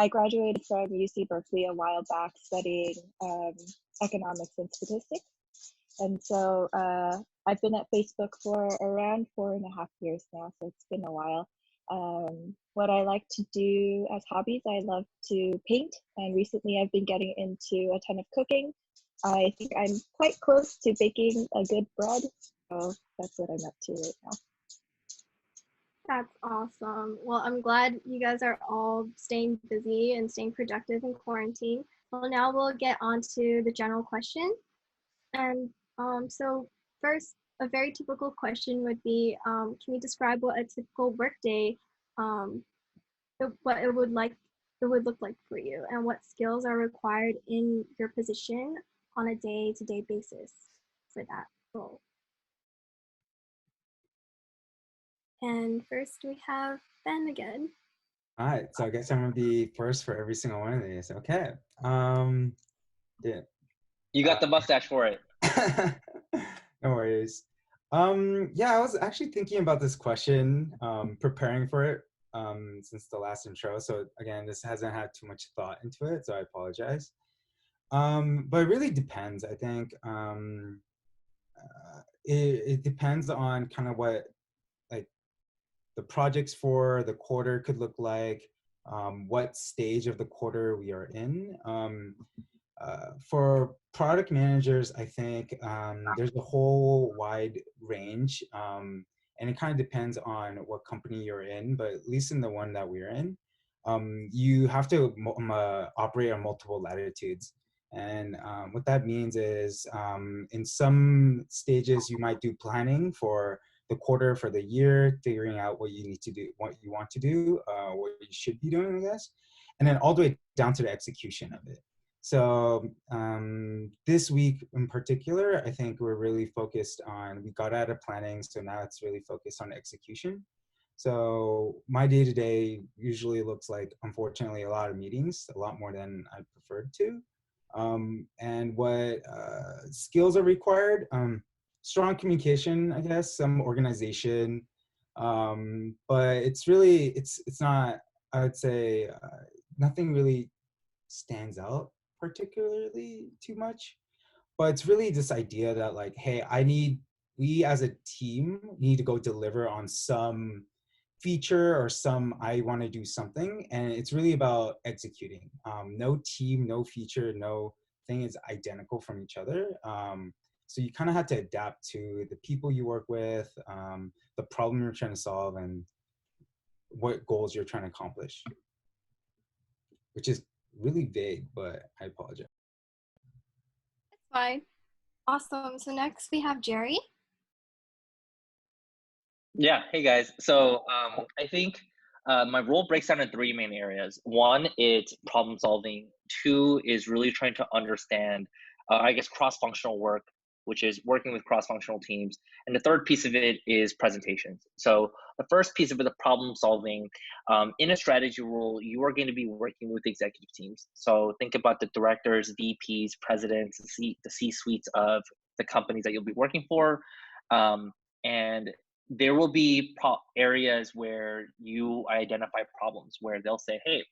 I graduated from UC Berkeley a while back studying economics and statistics. And so I've been at Facebook for around 4.5 years now, so it's been a while. What I like to do as hobbies, I love to paint, and recently I've been getting into a ton of cooking. I think I'm quite close to baking a good bread, so that's what I'm up to right now. That's awesome. Well, I'm glad you guys are all staying busy and staying productive in quarantine. Well, now we'll get on to the general question. And so first, a very typical question would be, can you describe what a typical workday, what it would look like for you, and what skills are required in your position on a day-to-day basis for that role? And first we have Ben again. All right, so I guess I'm gonna be first for every single one of these. Okay. Yeah. You got the mustache for it. No worries. Yeah, I was actually thinking about this question, preparing for it since the last intro. So again, this hasn't had too much thought into it, so I apologize. But it really depends. I think it depends on kind of what like the projects for the quarter could look like, what stage of the quarter we are in. For product managers, I think there's a whole wide range, and it kind of depends on what company you're in, but at least in the one that we're in, you have to operate on multiple latitudes. And what that means is in some stages, you might do planning for the quarter, for the year, figuring out what you need to do, what you want to do, what you should be doing, I guess, and then all the way down to the execution of it. So this week in particular, I think we're really focused on, we got out of planning, so now it's really focused on execution. So my day-to-day usually looks like, unfortunately, a lot of meetings, a lot more than I preferred to. And what skills are required? Strong communication, I guess, some organization, but it's really, it's not, I would say, nothing really stands out particularly too much, but it's really this idea that like, hey, we as a team need to go deliver on some feature or I want to do something, and it's really about executing. No team, no feature, no thing is identical from each other. So you kind of have to adapt to the people you work with, the problem you're trying to solve, and what goals you're trying to accomplish, which is really vague, but I apologize. That's fine. Awesome. So next we have Jerry. Yeah, hey guys. So I think my role breaks down in 3 main areas. 1, it's problem solving. 2 is really trying to understand, I guess, cross-functional work, which is working with cross-functional teams. And the 3rd piece of it is presentations. So the first piece of it, the problem solving, in a strategy role, you are going to be working with executive teams. So think about the directors, VPs, presidents, the C-suites of the companies that you'll be working for. And there will be areas where you identify problems where they'll say, hey,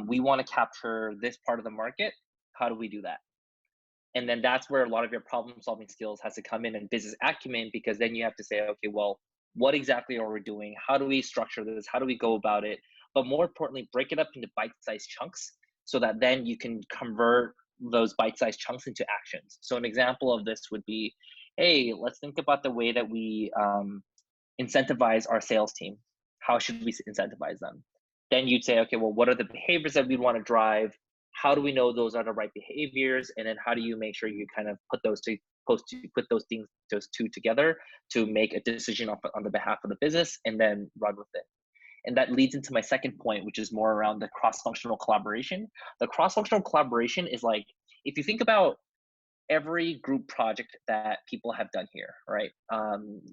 we want to capture this part of the market. How do we do that? And then that's where a lot of your problem solving skills has to come in, and business acumen, because then you have to say, okay, well, what exactly are we doing? How do we structure this? How do we go about it? But more importantly, break it up into bite-sized chunks so that then you can convert those bite-sized chunks into actions. So an example of this would be, hey, let's think about the way that we incentivize our sales team. How should we incentivize them? Then you'd say, okay, well, what are the behaviors that we'd want to drive? How do we know those are the right behaviors? And then how do you make sure you kind of put those two together to make a decision on the behalf of the business and then run with it? And that leads into my second point, which is more around the cross-functional collaboration. The cross-functional collaboration is like, if you think about every group project that people have done here, right?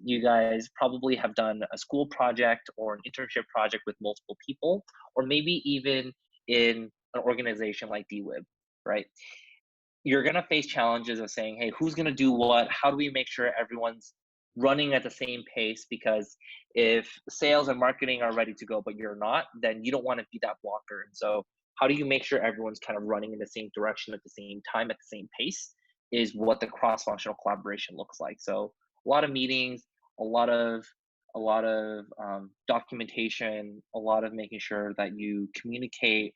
You guys probably have done a school project or an internship project with multiple people, or maybe even in an organization like DWIB, right? You're gonna face challenges of saying, hey, who's gonna do what? How do we make sure everyone's running at the same pace? Because if sales and marketing are ready to go, but you're not, then you don't wanna be that blocker. And so how do you make sure everyone's kind of running in the same direction at the same time, at the same pace, is what the cross-functional collaboration looks like. So a lot of meetings, a lot of documentation, a lot of making sure that you communicate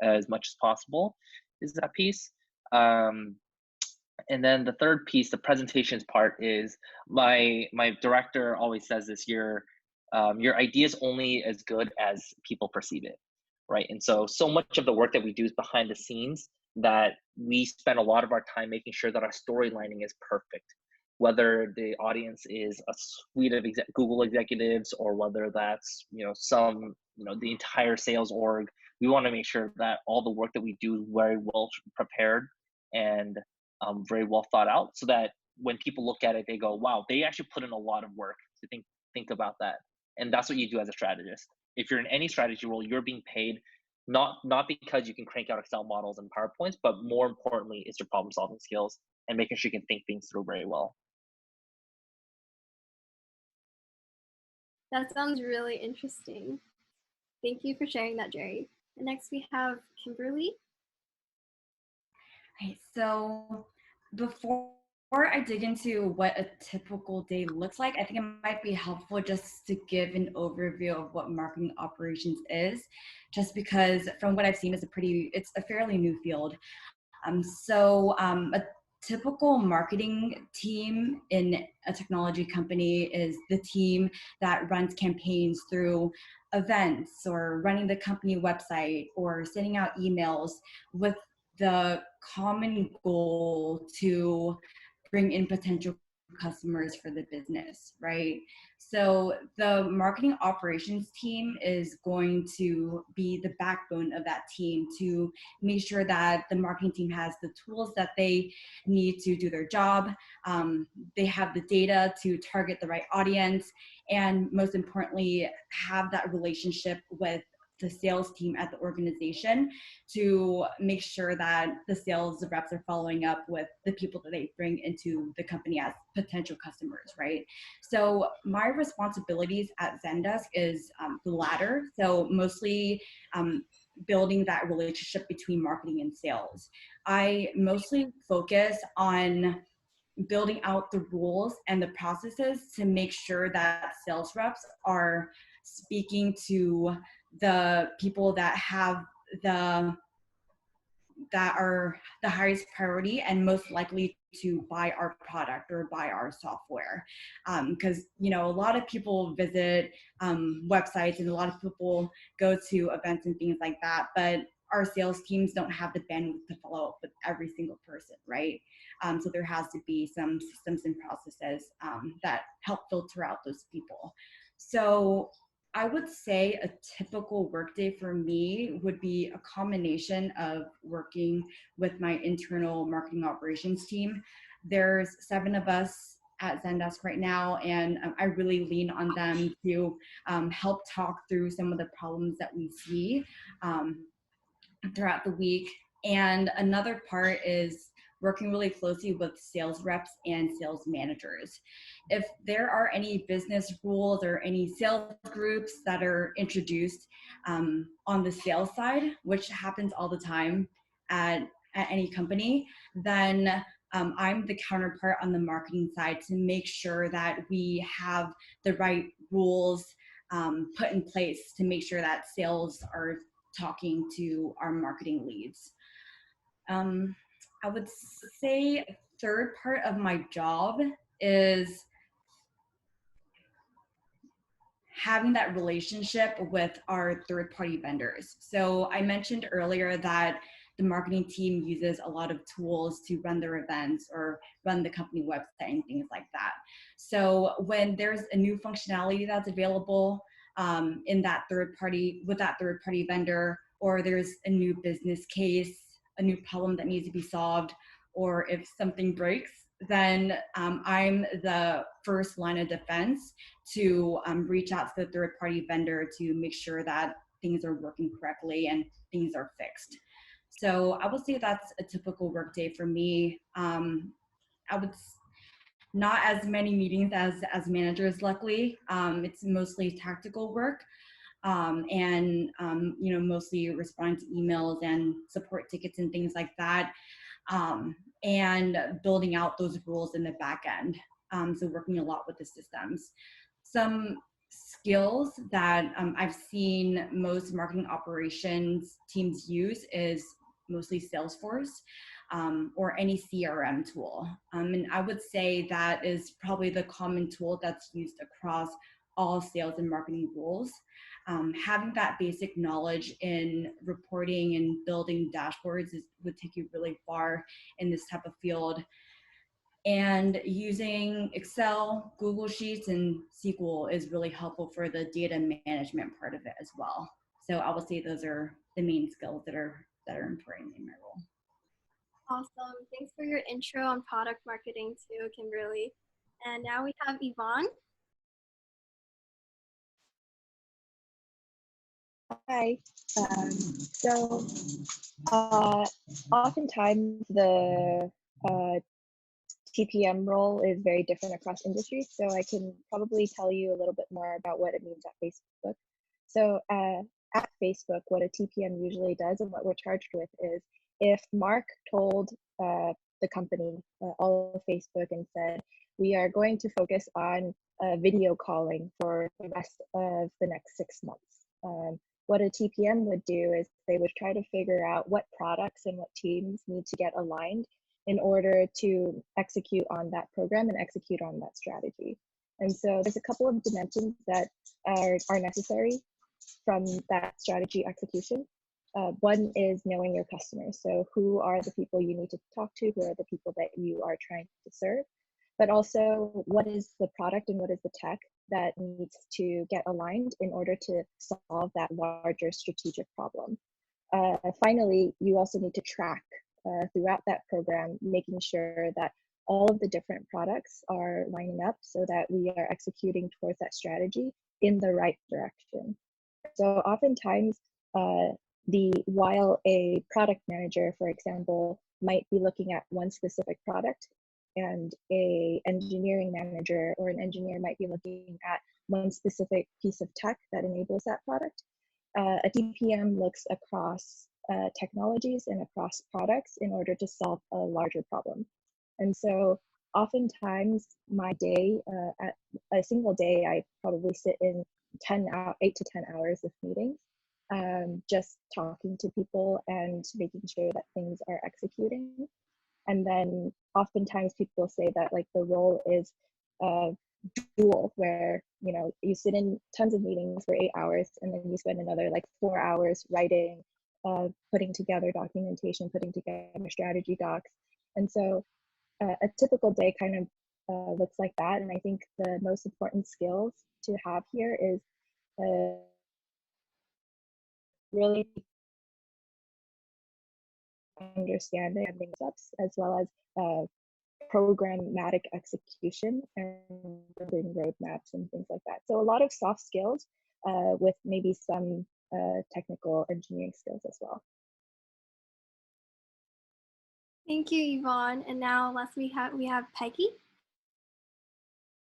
as much as possible is that piece. And then the third piece, the presentations part, is my director always says this: your idea is only as good as people perceive it, right? And so much of the work that we do is behind the scenes, that we spend a lot of our time making sure that our storylining is perfect, whether the audience is a suite of Google executives, or whether that's the entire sales org. We want to make sure that all the work that we do is very well prepared and very well thought out, so that when people look at it, they go, wow, they actually put in a lot of work to think about that. And that's what you do as a strategist. If you're in any strategy role, you're being paid not because you can crank out Excel models and PowerPoints, but more importantly, it's your problem solving skills and making sure you can think things through very well. That sounds really interesting. Thank you for sharing that, Jerry. And next we have Kimberly. Okay, so before I dig into what a typical day looks like, I think it might be helpful just to give an overview of what marketing operations is, just because from what I've seen, it's a fairly new field. A typical marketing team in a technology company is the team that runs campaigns through events, or running the company website, or sending out emails with the common goal to bring in potential customers for the business, right? So the marketing operations team is going to be the backbone of that team to make sure that the marketing team has the tools that they need to do their job. They have the data to target the right audience, and most importantly, have that relationship with the sales team at the organization to make sure that the sales reps are following up with the people that they bring into the company as potential customers, right? So my responsibilities at Zendesk is the latter. So mostly building that relationship between marketing and sales. I mostly focus on building out the rules and the processes to make sure that sales reps are speaking to the people that have that are the highest priority and most likely to buy our product or buy our software. Because a lot of people visit websites, and a lot of people go to events and things like that, but our sales teams don't have the bandwidth to follow up with every single person, right? So there has to be some systems and processes that help filter out those people. So I would say a typical workday for me would be a combination of working with my internal marketing operations team. There's 7 of us at Zendesk right now, and I really lean on them to help talk through some of the problems that we see throughout the week. And another part is working really closely with sales reps and sales managers. If there are any business rules or any sales groups that are introduced on the sales side, which happens all the time at any company, then I'm the counterpart on the marketing side to make sure that we have the right rules put in place to make sure that sales are talking to our marketing leads. I would say a third part of my job is having that relationship with our third-party vendors. So I mentioned earlier that the marketing team uses a lot of tools to run their events or run the company website and things like that. So when there's a new functionality that's available with that third-party vendor, or there's a new business case, a new problem that needs to be solved, or if something breaks, then I'm the first line of defense to reach out to the third-party vendor to make sure that things are working correctly and things are fixed. So I would say that's a typical workday for me. Not as many meetings as managers, luckily. It's mostly tactical work. you know, mostly responding to emails and support tickets and things like that, and building out those rules in the back end. So working a lot with the systems. Some skills that I've seen most marketing operations teams use is mostly Salesforce, or any CRM tool. And I would say that is probably the common tool that's used across all sales and marketing roles. Having that basic knowledge in reporting and building dashboards would take you really far in this type of field. And using Excel, Google Sheets, and SQL is really helpful for the data management part of it as well. So I would say those are the main skills that are important in my role. Awesome. Thanks for your intro on product marketing too, Kimberly. And now we have Yvonne. Hi. Oftentimes the TPM role is very different across industries. So I can probably tell you a little bit more about what it means at Facebook. So at Facebook, what a TPM usually does and what we're charged with is if Mark told the company, all of Facebook, and said, we are going to focus on video calling for the rest of the next 6 months. What a TPM would do is they would try to figure out what products and what teams need to get aligned in order to execute on that program and execute on that strategy. And so there's a couple of dimensions that are necessary from that strategy execution. One is knowing your customers. So who are the people you need to talk to? Who are the people that you are trying to serve? But also, what is the product and what is the tech that needs to get aligned in order to solve that larger strategic problem? Finally, you also need to track throughout that program, making sure that all of the different products are lining up so that we are executing towards that strategy in the right direction. So oftentimes, while a product manager, for example, might be looking at one specific product, and a engineering manager or an engineer might be looking at one specific piece of tech that enables that product, a TPM looks across technologies and across products in order to solve a larger problem. And so oftentimes my day, at a single day, I probably sit in 8 to 10 hours of meetings, just talking to people and making sure that things are executing. And then oftentimes people say that like the role is dual, where you sit in tons of meetings for 8 hours and then you spend another like 4 hours writing, putting together documentation, putting together strategy docs. And so a typical day kind of looks like that. And I think the most important skills to have here is really understanding steps as well as programmatic execution and building roadmaps and things like that. So a lot of soft skills with maybe some technical engineering skills as well. Thank you, Yvonne. And now last we have Peggy.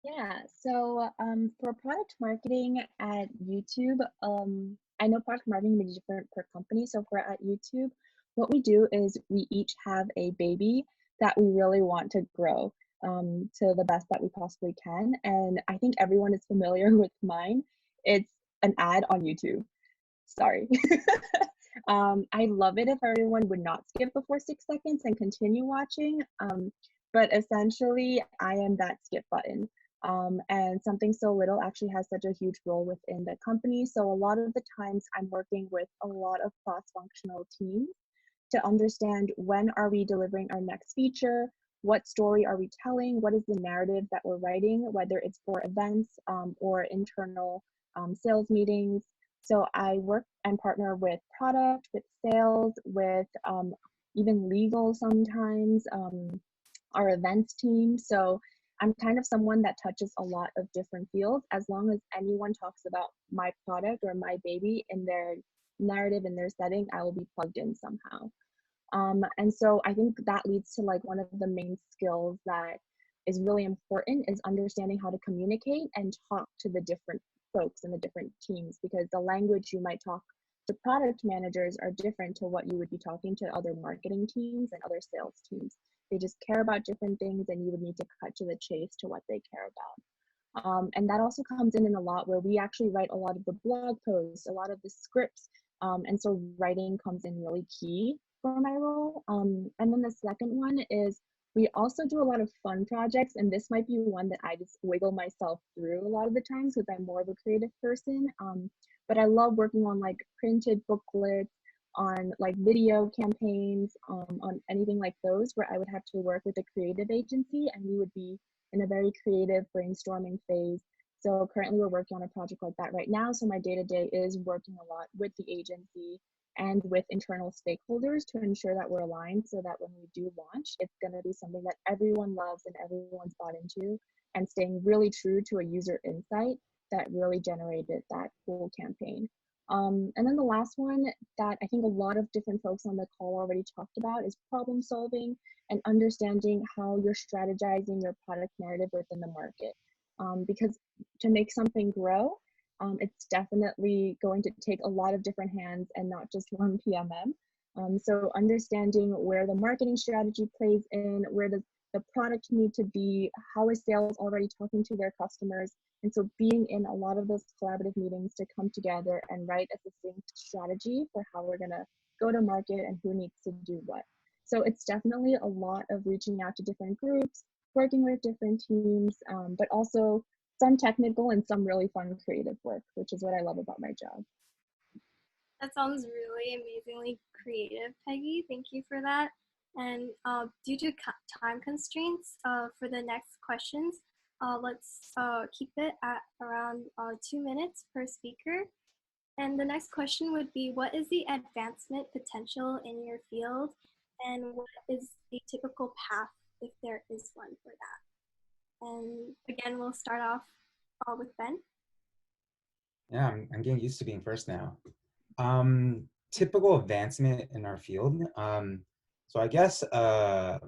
Yeah, so for product marketing at YouTube, I know product marketing may be different per company. So for at YouTube, what we do is we each have a baby that we really want to grow to the best that we possibly can. And I think everyone is familiar with mine. It's an ad on YouTube. Sorry. I love it if everyone would not skip before 6 seconds and continue watching. But essentially, I am that skip button. And something so little actually has such a huge role within the company. So a lot of the times I'm working with a lot of cross-functional teams to understand when are we delivering our next feature, what story are we telling, what is the narrative that we're writing, whether it's for events or internal sales meetings. So I work and partner with product, with sales, with even legal sometimes, our events team. So I'm kind of someone that touches a lot of different fields. As long as anyone talks about my product or my baby in their narrative, in their setting, I will be plugged in somehow. And so I think that leads to like one of the main skills that is really important is understanding how to communicate and talk to the different folks in the different teams, because the language you might talk to product managers are different to what you would be talking to other marketing teams and other sales teams. They just care about different things, and you would need to cut to the chase to what they care about. And that also comes in a lot where we actually write a lot of the blog posts, a lot of the scripts. And so writing comes in really key for my role. And then the second one is we also do a lot of fun projects, and this might be one that I just wiggle myself through a lot of the times because I'm more of a creative person. But I love working on like printed booklets, on like video campaigns, on anything like those where I would have to work with a creative agency and we would be in a very creative brainstorming phase. So currently we're working on a project like that right now. So my day-to-day is working a lot with the agency and with internal stakeholders to ensure that we're aligned so that when we do launch, it's going to be something that everyone loves and everyone's bought into, and staying really true to a user insight that really generated that cool campaign. And then the last one that I think a lot of different folks on the call already talked about is problem solving and understanding how you're strategizing your product narrative within the market. Because to make something grow, it's definitely going to take a lot of different hands and not just one PMM. So understanding where the marketing strategy plays in, where does the product need to be, how is sales already talking to their customers, and so being in a lot of those collaborative meetings to come together and write a succinct strategy for how we're gonna go to market and who needs to do what. So it's definitely a lot of reaching out to different groups, working with different teams, but also some technical and some really fun creative work, which is what I love about my job. That sounds really amazingly creative, Peggy. Thank you for that. And due to time constraints for the next questions, let's keep it at around 2 minutes per speaker. And the next question would be, what is the advancement potential in your field? And what is the typical path, if there is one, for that? And again, we'll start off with Ben. Yeah, I'm getting used to being first now. Typical advancement in our field. So I guess I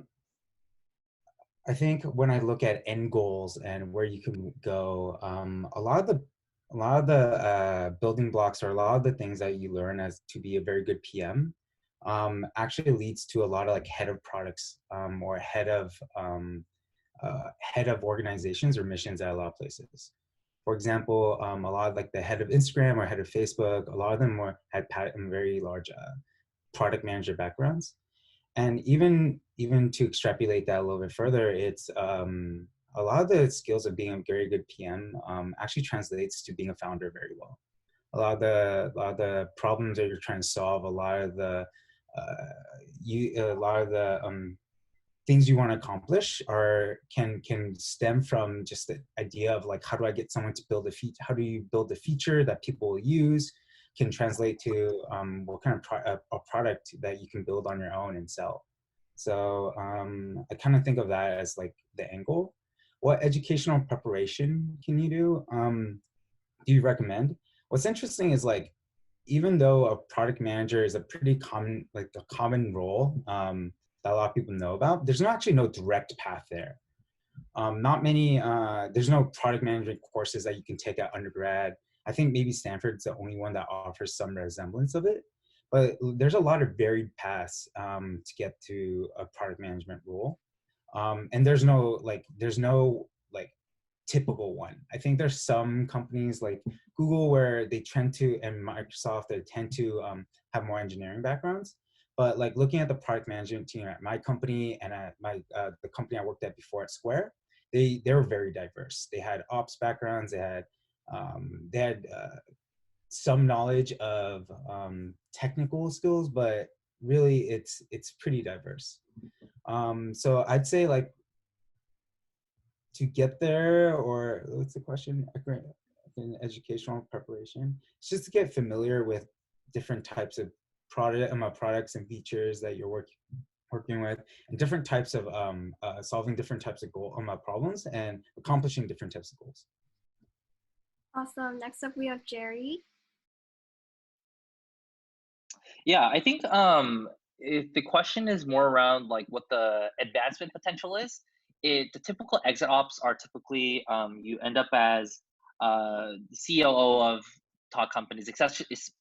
think when I look at end goals and where you can go, a lot of the building blocks, or a lot of the things that you learn as to be a very good PM, actually leads to a lot of like head of products or head of organizations or missions at a lot of places. For example, a lot of like the head of Instagram or head of Facebook, a lot of them had very large product manager backgrounds. And even to extrapolate that a little bit further, it's a lot of the skills of being a very good PM actually translates to being a founder very well. A lot of the problems that you're trying to solve, a lot of the things you want to accomplish can stem from just the idea of like, how do I get someone to build a feature? How do you build a feature that people will use? Can translate to what kind of a product that you can build on your own and sell. So I kind of think of that as like the angle. What educational preparation can you do? Do you recommend? What's interesting is like, even though a product manager is a pretty common, like a common role that a lot of people know about, there's actually no direct path there. Not many, there's no product management courses that you can take at undergrad. I think maybe Stanford's the only one that offers some resemblance of it, but there's a lot of varied paths to get to a product management role. And there's no typical one. I think there's some companies like Google where they tend to, and Microsoft, they tend to have more engineering backgrounds. But like looking at the product management team at my company and at the company I worked at before at Square, they were very diverse. They had ops backgrounds. They had some knowledge of technical skills, but really it's pretty diverse. So I'd say like to get there, or what's the question? In educational preparation, it's just to get familiar with different types of products and features that you're working with, and different types of solving different types of problems and accomplishing different types of goals. Awesome. Next up, we have Jerry. Yeah, I think if the question is more around like what the advancement potential is, the typical exit ops are typically you end up as COO of top companies,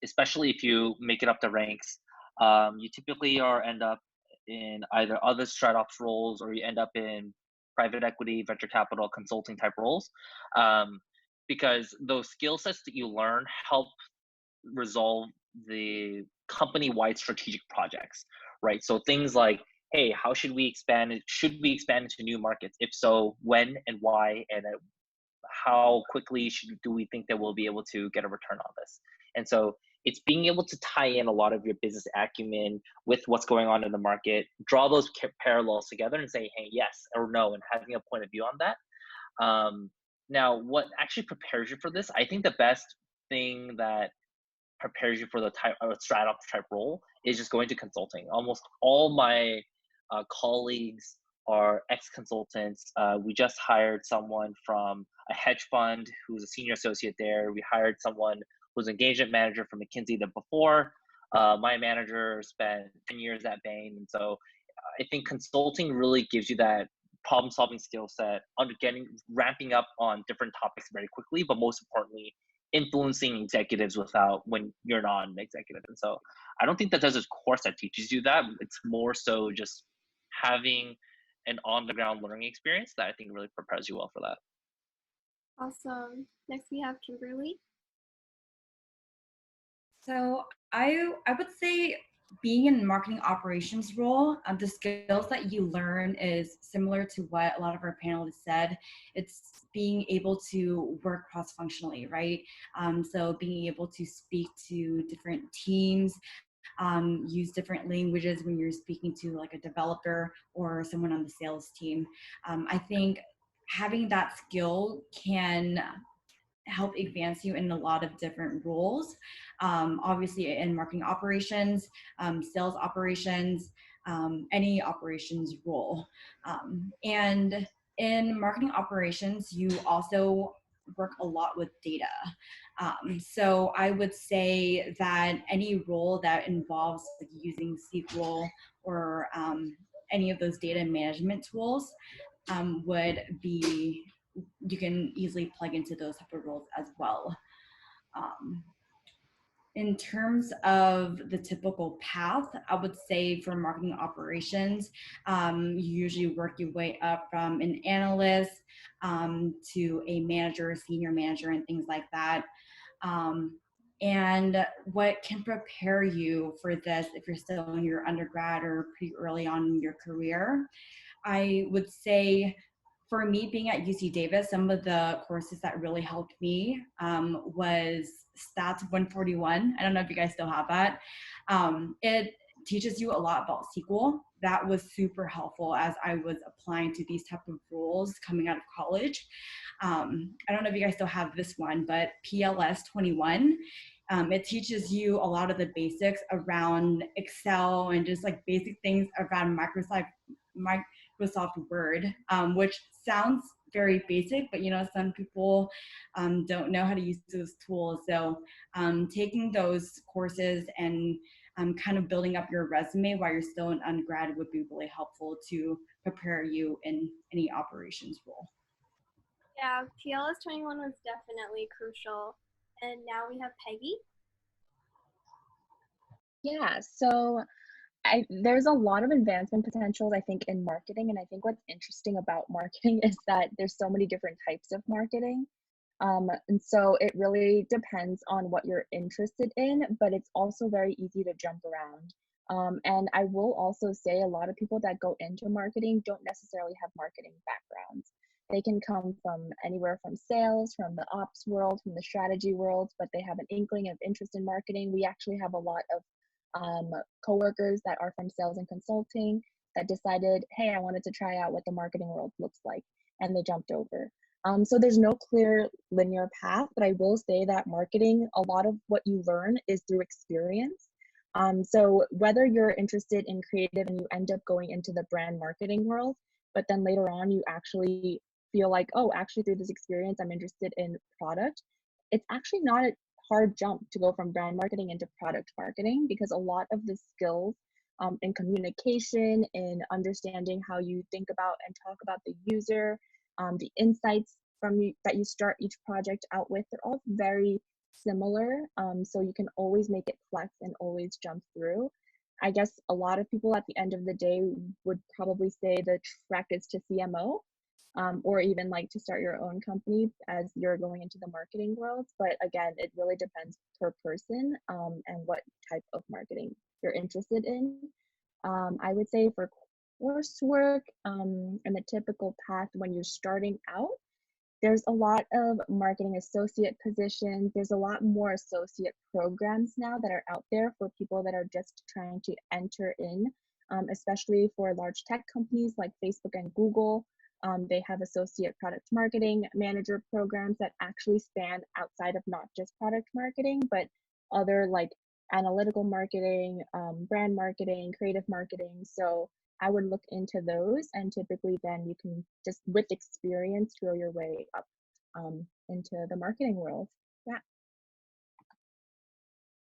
especially if you make it up the ranks, you typically end up in either other strat ops roles, or you end up in private equity, venture capital, consulting type roles, because those skill sets that you learn help resolve the company-wide strategic projects, right? So things like, hey, how should we expand? Should we expand into new markets? If so, when and why, and how quickly do we think that we'll be able to get a return on this? And so it's being able to tie in a lot of your business acumen with what's going on in the market, draw those parallels together and say, hey, yes or no, and having a point of view on that. Now, what actually prepares you for this? I think the best thing that prepares you for the type of strat ops type role is just going to consulting. Almost all my colleagues are ex-consultants. We just hired someone from a hedge fund who's a senior associate there. We hired someone who's an engagement manager from McKinsey the before. My manager spent 10 years at Bain. And so I think consulting really gives you that problem-solving skill set, ramping up on different topics very quickly, but most importantly, influencing executives when you're not an executive. And so I don't think that there's a course that teaches you that. It's more so just having an on-the-ground learning experience that I think really prepares you well for that. Awesome. Next we have Kimberly. So I would say being in marketing operations role, the skills that you learn is similar to what a lot of our panelists said. It's being able to work cross-functionally, right? So being able to speak to different teams, use different languages when you're speaking to like a developer or someone on the sales team. I think having that skill can help advance you in a lot of different roles. Obviously in marketing operations, sales operations, any operations role. And in marketing operations, you also work a lot with data. So I would say that any role that involves like using SQL or any of those data management tools would be, you can easily plug into those type of roles as well. In terms of the typical path, I would say for marketing operations, you usually work your way up from an analyst to a manager, senior manager, and things like that. And what can prepare you for this if you're still in your undergrad or pretty early on in your career? I would say for me, being at UC Davis, some of the courses that really helped me was Stats 141. I don't know if you guys still have that. It teaches you a lot about SQL. That was super helpful as I was applying to these type of roles coming out of college. I don't know if you guys still have this one, but PLS 21. It teaches you a lot of the basics around Excel and just like basic things around Microsoft Word, which sounds very basic, but some people don't know how to use those tools. So taking those courses and kind of building up your resume while you're still an undergrad would be really helpful to prepare you in any operations role. Yeah, PLS 21 was definitely crucial. And now we have Peggy. Yeah, so there's a lot of advancement potentials, I think, in marketing. And I think what's interesting about marketing is that there's so many different types of marketing. And so it really depends on what you're interested in, but it's also very easy to jump around. And I will also say a lot of people that go into marketing don't necessarily have marketing backgrounds. They can come from anywhere from sales, from the ops world, from the strategy world, but they have an inkling of interest in marketing. We actually have a lot of coworkers that are from sales and consulting that decided, hey, I wanted to try out what the marketing world looks like, and they jumped over. So there's no clear linear path, but I will say that marketing, a lot of what you learn is through experience. So whether you're interested in creative and you end up going into the brand marketing world, but then later on you actually feel like, oh, actually through this experience, I'm interested in product, it's actually not a hard jump to go from brand marketing into product marketing, because a lot of the skills in communication, in understanding how you think about and talk about the user, the insights that you start each project out with, they're all very similar. So you can always make it flex and always jump through. I guess a lot of people at the end of the day would probably say the track is to CMO, or even like to start your own company as you're going into the marketing world. But again, it really depends per person, and what type of marketing you're interested in. I would say for coursework, and the typical path when you're starting out, there's a lot of marketing associate positions. There's a lot more associate programs now that are out there for people that are just trying to enter in, especially for large tech companies like Facebook and Google. They have associate product marketing manager programs that actually span outside of not just product marketing, but other like analytical marketing, brand marketing, creative marketing. So I would look into those, and typically then you can just with experience grow your way up into the marketing world. Yeah.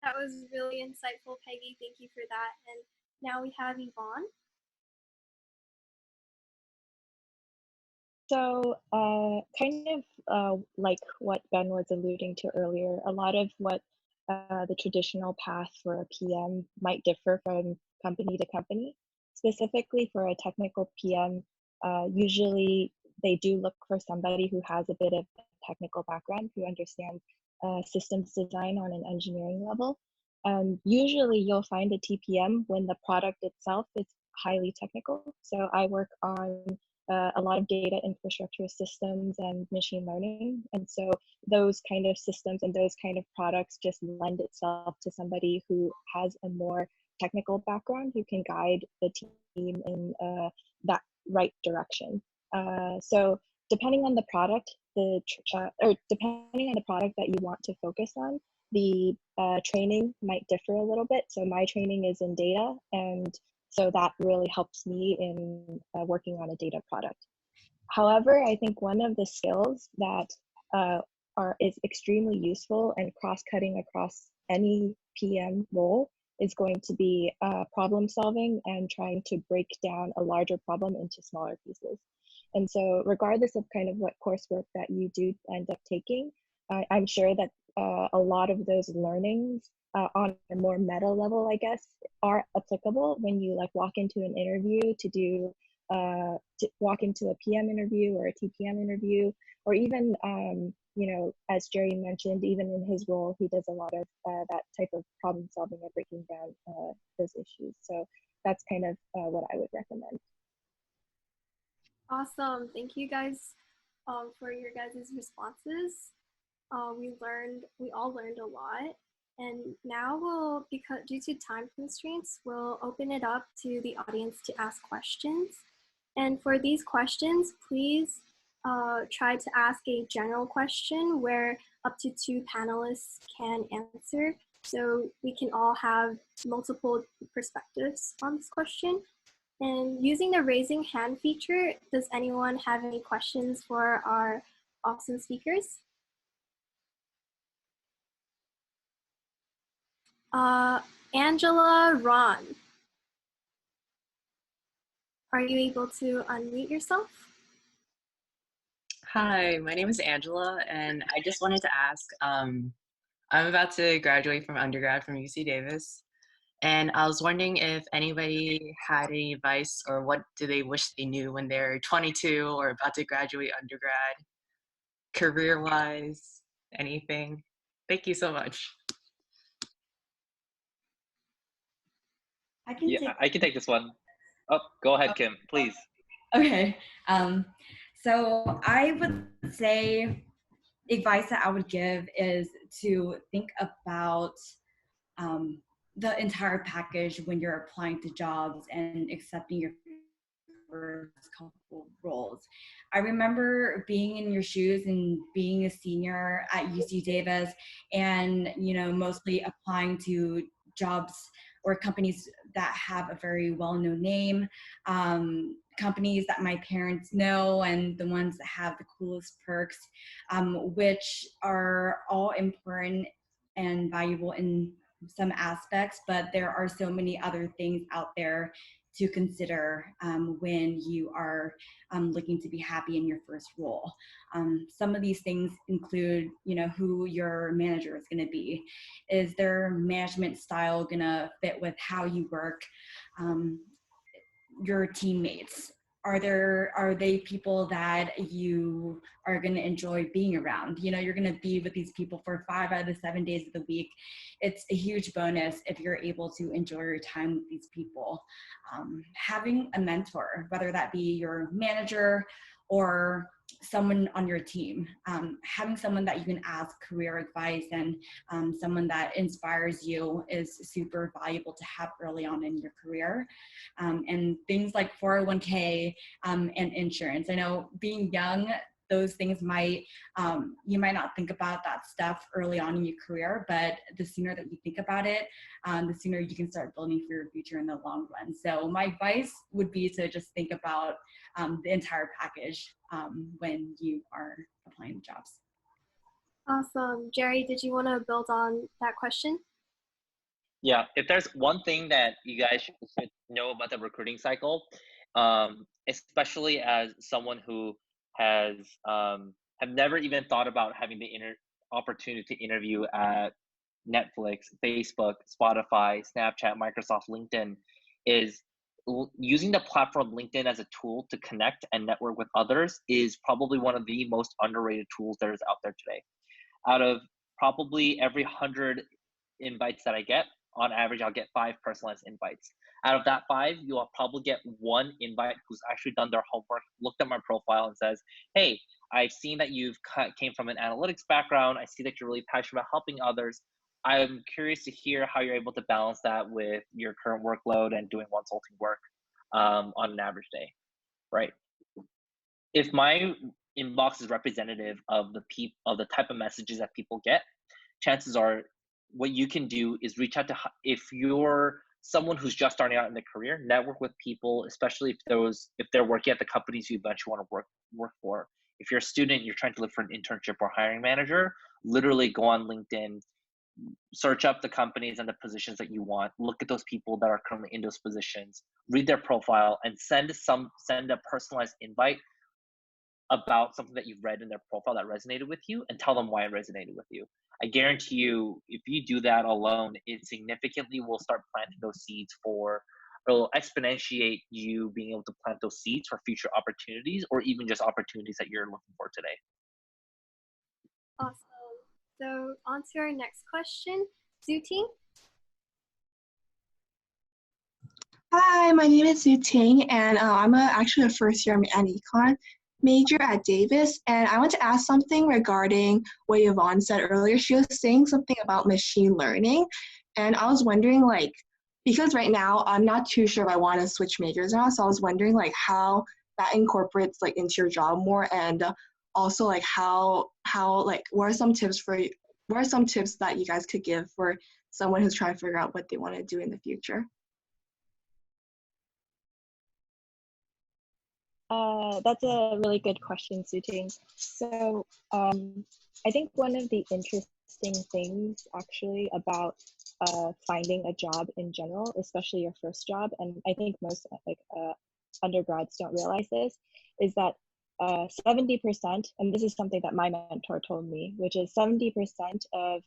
That was really insightful, Peggy. Thank you for that. And now we have Yvonne. So kind of like what Ben was alluding to earlier, a lot of what the traditional path for a PM might differ from company to company. Specifically for a technical PM, usually they do look for somebody who has a bit of technical background, who understands systems design on an engineering level. Usually you'll find a TPM when the product itself is highly technical. So I work on a lot of data infrastructure systems and machine learning. And so those kind of systems and those kind of products just lend itself to somebody who has a more technical background, who can guide the team in that right direction. So depending on the product, or depending on the product that you want to focus on, the training might differ a little bit. So my training is in data, and so that really helps me in working on a data product. However, I think one of the skills that is extremely useful and cross-cutting across any PM role is going to be problem solving and trying to break down a larger problem into smaller pieces. And so regardless of kind of what coursework that you do end up taking, I'm sure that a lot of those learnings on a more meta level, I guess, are applicable when you like walk into an interview to walk into a PM interview or a TPM interview, or even, you know, as Jerry mentioned, even in his role, he does a lot of that type of problem solving and breaking down those issues. So that's kind of what I would recommend. Awesome. Thank you guys for your guys' responses. We all learned a lot. And now because due to time constraints, we'll open it up to the audience to ask questions. And for these questions, please try to ask a general question where up to 2 panelists can answer, so we can all have multiple perspectives on this question. And using the raising hand feature, does anyone have any questions for our awesome speakers? Angela Ron, are you able to unmute yourself? Hi, my name is Angela, and I just wanted to ask, I'm about to graduate from undergrad from UC Davis, and I was wondering if anybody had any advice or what do they wish they knew when they're 22 or about to graduate undergrad, career-wise, anything. Thank you so much. I can take this one. Oh, go ahead, Kim, please. Okay. So I would say advice that I would give is to think about the entire package when you're applying to jobs and accepting your first couple roles. I remember being in your shoes and being a senior at UC Davis and, you know, mostly applying to jobs or companies that have a very well-known name, companies that my parents know, and the ones that have the coolest perks, which are all important and valuable in some aspects, but there are so many other things out there to consider when you are looking to be happy in your first role. Some of these things include, who your manager is going to be. Is their management style going to fit with how you work? Your teammates, are they people that you are going to enjoy being around? You're going to be with these people for 5 out of the 7 days of the week. It's a huge bonus if you're able to enjoy your time with these people. Having a mentor, whether that be your manager or someone on your team, having someone that you can ask career advice and someone that inspires you is super valuable to have early on in your career. And things like 401k and insurance. I know being young, those things might, you might not think about that stuff early on in your career, but the sooner that you think about it, the sooner you can start building for your future in the long run. So my advice would be to just think about the entire package when you are applying jobs. Awesome. Jerry, did you want to build on that question? Yeah, if there's one thing that you guys should know about the recruiting cycle, especially as someone who has have never even thought about having the opportunity to interview at Netflix, Facebook, Spotify, Snapchat, Microsoft, LinkedIn, is using the platform LinkedIn as a tool to connect and network with others is probably one of the most underrated tools there is out there today. Out of probably every 100 invites that I get, on average, I'll get 5 personalized invites. Out of that 5, you'll probably get 1 invite who's actually done their homework, looked at my profile and says, hey, I've seen that you've came from an analytics background. I see that you're really passionate about helping others. I'm curious to hear how you're able to balance that with your current workload and doing consulting work on an average day, right? If my inbox is representative of the type of messages that people get, chances are what you can do is reach out to, if you're someone who's just starting out in their career, network with people, especially if they're working at the companies you eventually want to work for. If you're a student, you're trying to look for an internship or hiring manager, literally go on LinkedIn, search up the companies and the positions that you want, look at those people that are currently in those positions, read their profile, and send a personalized invite about something that you've read in their profile that resonated with you, and tell them why it resonated with you. I guarantee you, if you do that alone, it significantly will start planting those seeds it'll exponentiate you being able to plant those seeds for future opportunities, or even just opportunities that you're looking for today. Awesome. So on to our next question, Zuting. Hi, my name is Zhu Ting, and I'm actually a first-year econ major at Davis, and I want to ask something regarding what Yvonne said earlier. She was saying something about machine learning, and I was wondering, because right now I'm not too sure if I want to switch majors now, so I was wondering how that incorporates into your job more, and also how what are some tips that you guys could give for someone who's trying to figure out what they want to do in the future? That's a really good question, Suting. So I think one of the interesting things actually about finding a job in general, especially your first job, and I think most undergrads don't realize this, is that 70%, and this is something that my mentor told me, which is 70% of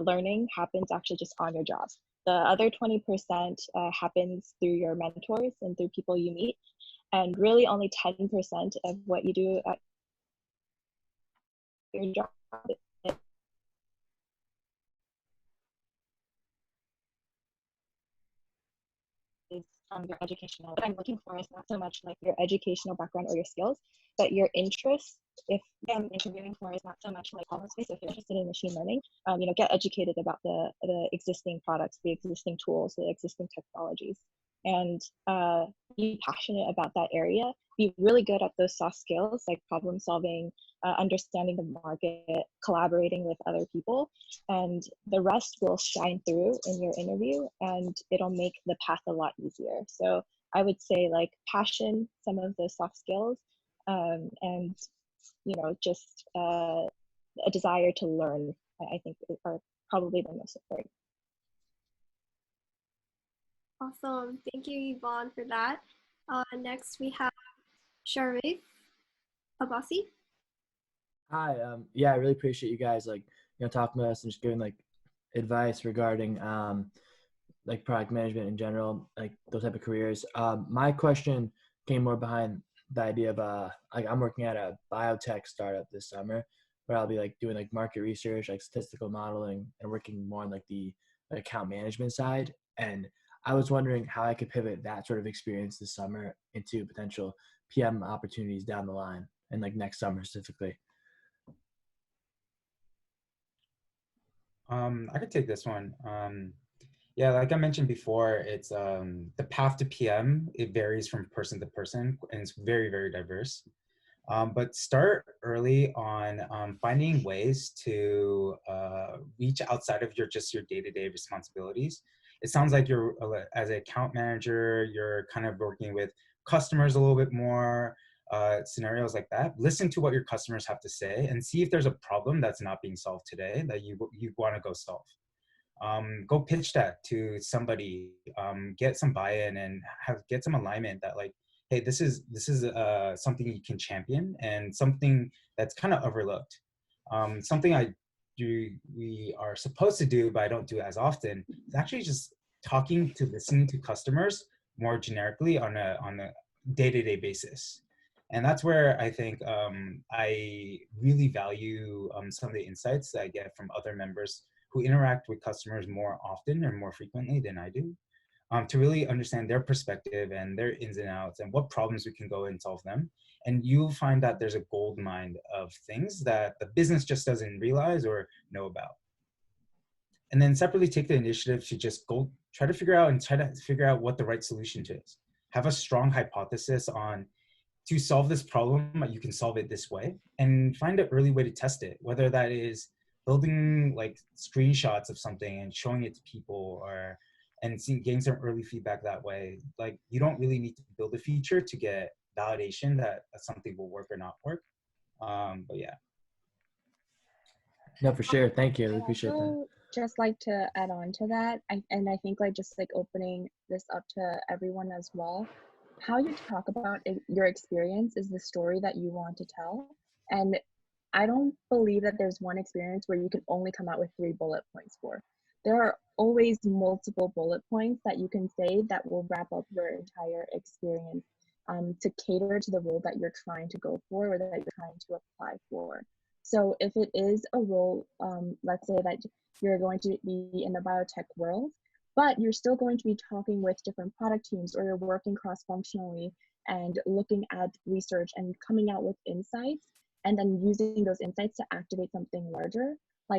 learning happens actually just on your job. The other 20% happens through your mentors and through people you meet. And really only 10% of what you do at your job is your educational. What I'm looking for is not so much your educational background or your skills, but your interests. If I'm interviewing for is not so much problem space. If you're interested in machine learning, get educated about the existing products, the existing tools, the existing technologies, and be passionate about that area. Be really good at those soft skills like problem solving, understanding the market, collaborating with other people, and the rest will shine through in your interview, and it'll make the path a lot easier. So I would say passion, some of the soft skills, and just a desire to learn, I think are probably the most important. Awesome. Thank you, Yvonne, for that. Next, we have Sharif Abbasi. Hi. Yeah, I really appreciate you guys talking to us and just giving advice regarding like product management in general, like those type of careers. My question came more behind the idea of like I'm working at a biotech startup this summer where I'll be doing market research, statistical modeling, and working more on the account management side. And I was wondering how I could pivot that sort of experience this summer into potential PM opportunities down the line and next summer specifically. I could take this one. Yeah, like I mentioned before, it's the path to PM, it varies from person to person and it's very, very diverse. But start early on finding ways to reach outside of just your day-to-day responsibilities. It sounds like you're, as an account manager, you're kind of working with customers a little bit more, scenarios like that. Listen to what your customers have to say and see if there's a problem that's not being solved today that you want to go solve. Go pitch that to somebody, get some buy-in and get some alignment that hey, this is something you can champion and something that's kind of overlooked. Something we are supposed to do, but I don't do as often, is actually just listening to customers more generically on a day-to-day basis. And that's where I think I really value some of the insights that I get from other members who interact with customers more often or more frequently than I do, to really understand their perspective and their ins and outs and what problems we can go and solve them. And you'll find that there's a gold mine of things that the business just doesn't realize or know about. And then separately take the initiative to just go try to figure out what the right solution is. Have a strong hypothesis on, to solve this problem, you can solve it this way, and find an early way to test it, whether that is building screenshots of something and showing it to people, or getting some early feedback that way. You don't really need to build a feature to get validation that something will work or not work. But yeah. No, for sure. Thank you. I appreciate that. Also, just to add on to that, I think just opening this up to everyone as well, how you talk about your experience is the story that you want to tell. And I don't believe that there's one experience where you can only come out with 3 bullet points for. There are always multiple bullet points that you can say that will wrap up your entire experience, to cater to the role that you're trying to go for or that you're trying to apply for. So if it is a role, let's say that you're going to be in the biotech world, but you're still going to be talking with different product teams, or you're working cross-functionally and looking at research and coming out with insights, and then using those insights to activate something larger,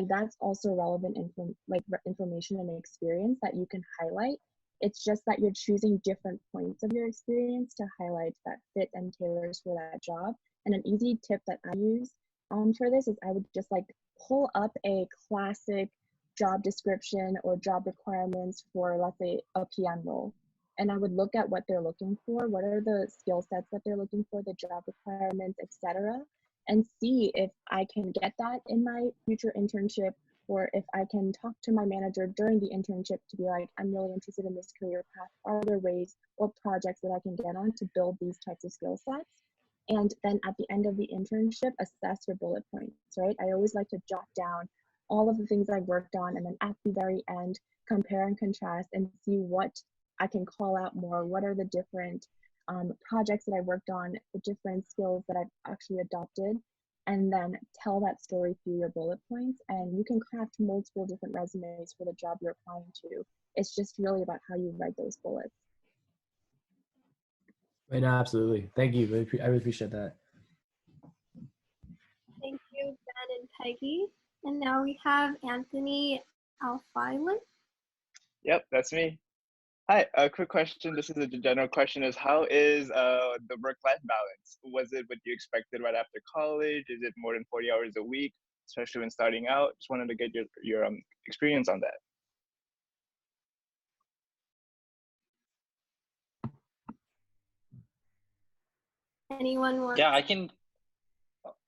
that's also relevant information and experience that you can highlight. It's just that you're choosing different points of your experience to highlight that fit and tailors for that job. And an easy tip that I use for this is I would just pull up a classic job description or job requirements for, let's say, a PM role. And I would look at what they're looking for, what are the skill sets that they're looking for, the job requirements, etc., and see if I can get that in my future internship, or if I can talk to my manager during the internship to be like, I'm really interested in this career path. Are there ways or projects that I can get on to build these types of skill sets? And then at the end of the internship, assess your bullet points, right? I always like to jot down all of the things I've worked on, and then at the very end, compare and contrast and see what I can call out more. What are the different projects that I worked on, the different skills that I've actually adopted, and then tell that story through your bullet points. And you can craft multiple different resumes for the job you're applying to. It's just really about how you write those bullets. Right, no, absolutely. Thank you. I really appreciate that. Thank you, Ben and Peggy. And now we have Anthony Alfilan. Yep, that's me. Hi, a quick question. This is a general question: is how is the work-life balance? Was it what you expected right after college? Is it more than 40 hours a week, especially when starting out? Just wanted to get your experience on that. Anyone want? Yeah, I can.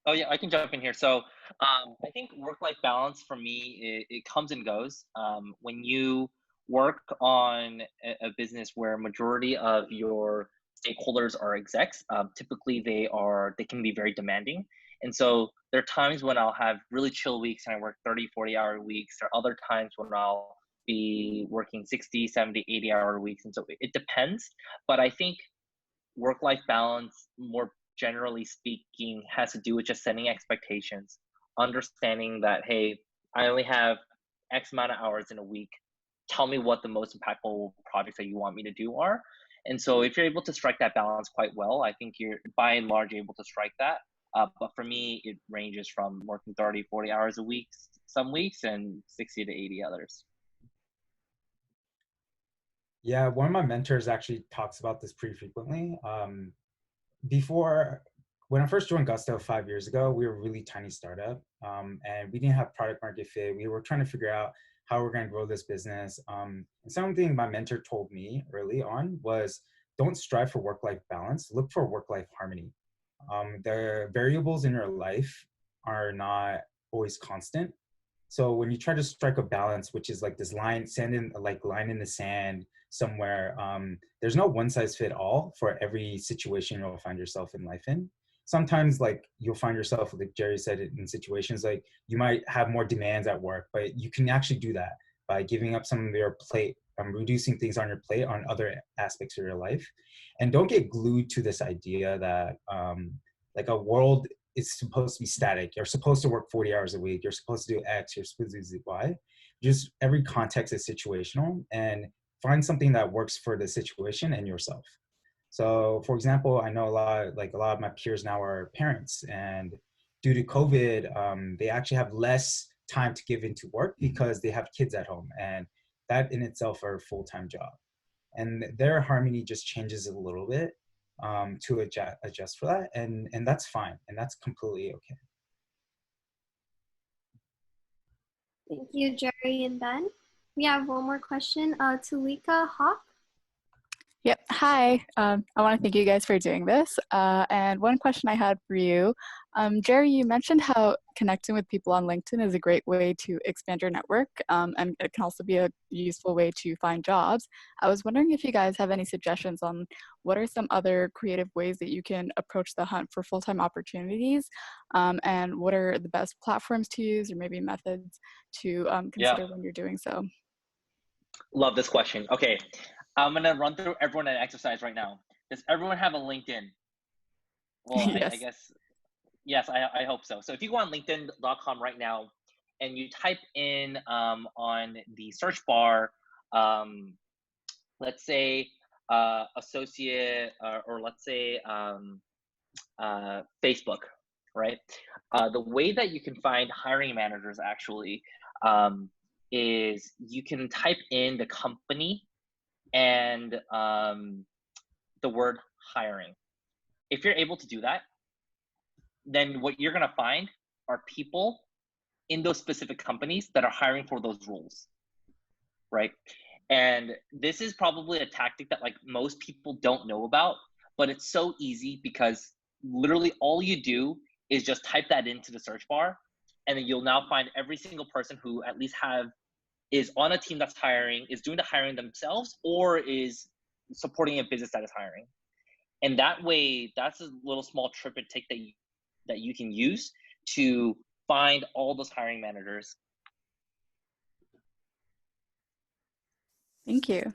Oh yeah, I can jump in here. So I think work-life balance for me, it comes and goes. When you work on a business where majority of your stakeholders are execs, typically they can be very demanding. And so there are times when I'll have really chill weeks and I work 30, 40-hour weeks. There are other times when I'll be working 60, 70, 80-hour weeks. And so it depends. But I think work-life balance, more generally speaking, has to do with just setting expectations, understanding that, hey, I only have X amount of hours in a week. Tell me what the most impactful projects that you want me to do are. And so if you're able to strike that balance quite well, I think you're by and large able to strike that. But for me, it ranges from working 30, 40 hours a week some weeks and 60 to 80 others. Yeah, one of my mentors actually talks about this pretty frequently. When I first joined Gusto 5 years ago, we were a really tiny startup, and we didn't have product market fit. We were trying to figure out how we're going to grow this business. And something my mentor told me early on was, don't strive for work-life balance, look for work-life harmony. The variables in your life are not always constant. So when you try to strike a balance, which is like this line in the sand somewhere, there's no one size fit all for every situation you'll find yourself in life in. Sometimes like you'll find yourself, like Jerry said, in situations like you might have more demands at work, but you can actually do that by giving up some of your plate, reducing things on your plate on other aspects of your life. And don't get glued to this idea that like a world is supposed to be static. You're supposed to work 40 hours a week. You're supposed to do X. You're supposed to do Y. Just every context is situational, and find something that works for the situation and yourself. So for example, I know a lot of my peers now are parents, and due to COVID, they actually have less time to give into work because they have kids at home, and that in itself are a full-time job. And their harmony just changes a little bit to adjust for that, and that's fine, and that's completely okay. Thank you, Jerry and Ben. We have one more question. Talika Hawk. Yep. Hi. I want to thank you guys for doing this. And one question I had for you, Jerry, you mentioned how connecting with people on LinkedIn is a great way to expand your network, and it can also be a useful way to find jobs. I was wondering if you guys have any suggestions on what are some other creative ways that you can approach the hunt for full-time opportunities, and what are the best platforms to use or maybe methods to consider when you're doing so? Love this question. Okay. I'm going to run through everyone an exercise right now. Does everyone have a LinkedIn? Well, Yes. I guess, yes, I hope so. So if you go on linkedin.com right now and you type in on the search bar, let's say associate or let's say Facebook, right? The way that you can find hiring managers actually is you can type in the company and the word hiring. If you're able to do that, then what you're gonna find are people in those specific companies that are hiring for those roles, right? And this is probably a tactic that like most people don't know about, but it's so easy because literally all you do is just type that into the search bar, and then you'll now find every single person who at least is on a team that's hiring, is doing the hiring themselves, or is supporting a business that is hiring. And that way, that's a little small trip and take that you can use to find all those hiring managers. Thank you.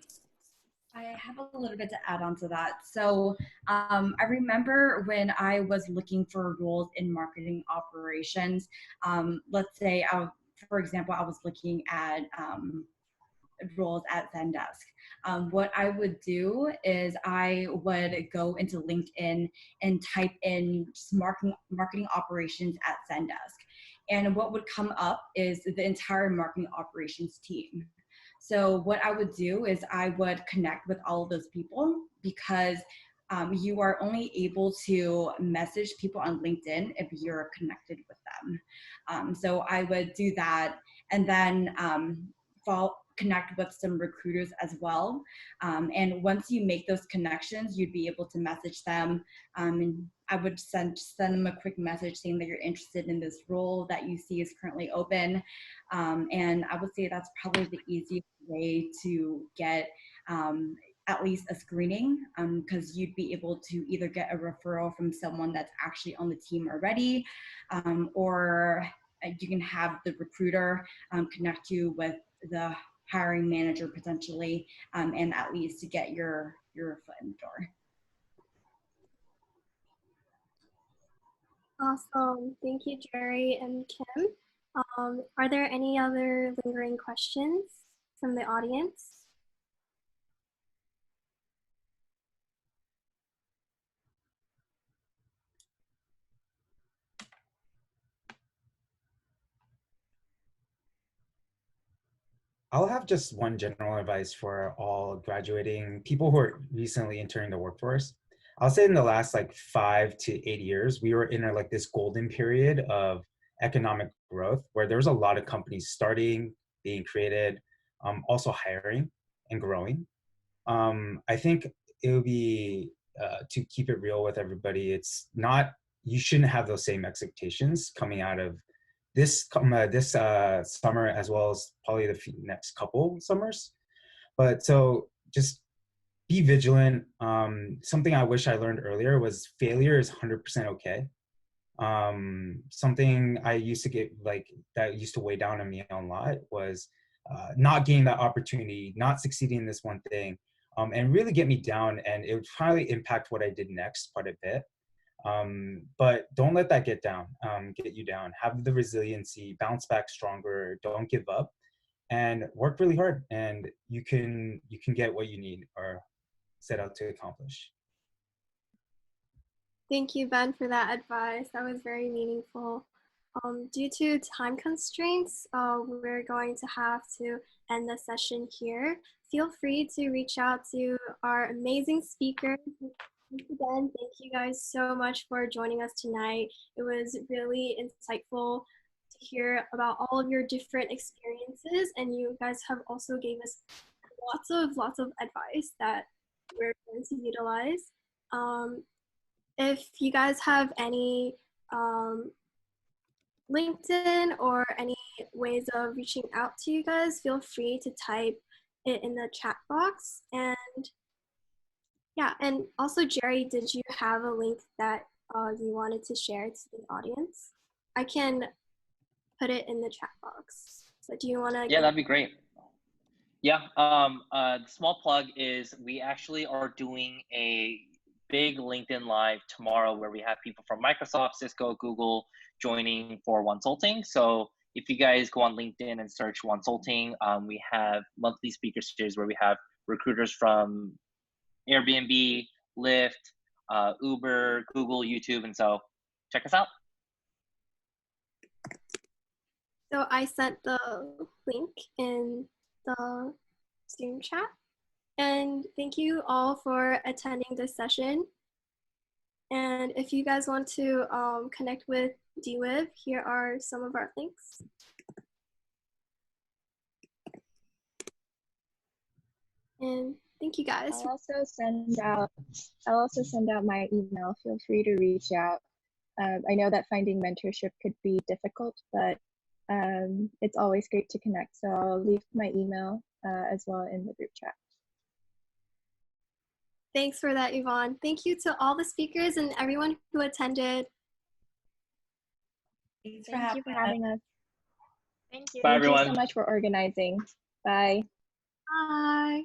I have a little bit to add on to that. So I remember when I was looking for roles in marketing operations, let's say, for example, I was looking at roles at Zendesk. What I would do is I would go into LinkedIn and type in just marketing operations at Zendesk. And what would come up is the entire marketing operations team. So what I would do is I would connect with all of those people, because you are only able to message people on LinkedIn if you're connected with them. So I would do that, and then connect with some recruiters as well. And once you make those connections, you'd be able to message them. And I would send them a quick message saying that you're interested in this role that you see is currently open. And I would say that's probably the easiest way to get at least a screening, because you'd be able to either get a referral from someone that's actually on the team already, or you can have the recruiter connect you with the hiring manager potentially, and at least to get your foot in the door. Awesome. Thank you, Jerry and Kim. Are there any other lingering questions from the audience? I'll have just one general advice for all graduating people who are recently entering the workforce. I'll say in the last like 5 to 8 years, we were in like this golden period of economic growth where there was a lot of companies starting, being created, also hiring and growing. I think it would be, to keep it real with everybody, it's not, you shouldn't have those same expectations coming out of this summer, as well as probably the next couple summers. But so just be vigilant. Something I wish I learned earlier was failure is 100% okay. Something I used to get like that used to weigh down on me a lot was not getting that opportunity, not succeeding in this one thing, and really get me down. And it would probably impact what I did next quite a bit. But don't let that get you down. Have the resiliency, bounce back stronger, don't give up, and work really hard, and you can get what you need or set out to accomplish. Thank you, Ben, for that advice. That was very meaningful. Due to time constraints, we're going to have to end the session here. Feel free to reach out to our amazing speakers. Once again, thank you guys so much for joining us tonight. It was really insightful to hear about all of your different experiences, and you guys have also gave us lots of advice that we're going to utilize. If you guys have any LinkedIn or any ways of reaching out to you guys, feel free to type it in the chat box. And yeah, and also, Jerry, did you have a link that you wanted to share to the audience? I can put it in the chat box. So do you want to? Yeah, that'd be great. Yeah, the small plug is we actually are doing a big LinkedIn Live tomorrow where we have people from Microsoft, Cisco, Google joining for Onesulting. So if you guys go on LinkedIn and search Onesulting, we have monthly speaker series where we have recruiters from Airbnb, Lyft, Uber, Google, YouTube, and so check us out. So I sent the link in the Zoom chat. And thank you all for attending this session. And if you guys want to connect with DWIV, here are some of our links. And thank you guys. I'll also send out my email. Feel free to reach out. I know that finding mentorship could be difficult, but it's always great to connect. So I'll leave my email as well in the group chat. Thanks for that, Yvonne. Thank you to all the speakers and everyone who attended. Thank you for having us. Thank you. Bye, everyone. Thank you so much for organizing. Bye. Bye.